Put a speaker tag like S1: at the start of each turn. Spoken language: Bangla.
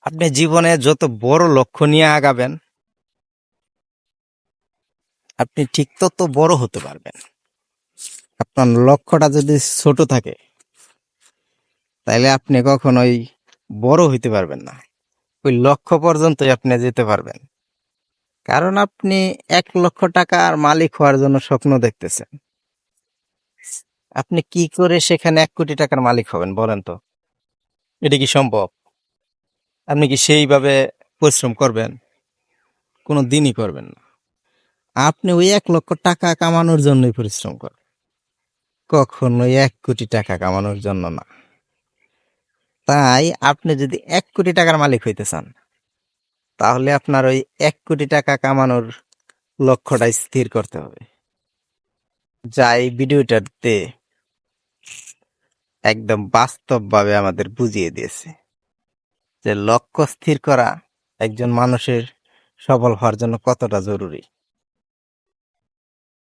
S1: আপনি জীবনে যত বড় লক্ষ্য নিয়ে আগাবেন, আপনি ঠিক তত বড় হতে পারবেন। আপনার লক্ষ্যটা যদি ছোট থাকে, তাহলে আপনি কখনোই বড় হইতে পারবেন না। ওই লক্ষ্য পর্যন্তই আপনি যেতে পারবেন। কারণ আপনি 1 লক্ষ টাকার মালিক হওয়ার জন্য স্বপ্ন দেখতেছেন। আপনি কি করে সেখানে 1 কোটি টাকার মালিক হবেন বলেন তো? এটা কি সম্ভব? আপনি কি সেইভাবে পরিশ্রম করবেন? কোনো দিনই করবেন না। আপনি ওই 1 লক্ষ টাকা কামানোর জন্যই পরিশ্রম করেন, কখনোই 1 কোটি টাকা কামানোর জন্য না। তাই আপনি যদি 1 কোটি টাকার মালিক হইতে চান, তাহলে আপনার ওই 1 কোটি টাকা কামানোর লক্ষ্যটা স্থির করতে হবে। যা এই ভিডিওটাতে একদম বাস্তবভাবে আমাদের বুঝিয়ে দিয়েছে যে লক্ষ্য স্থির করা একজন মানুষের সফল হওয়ার জন্য কতটা জরুরি।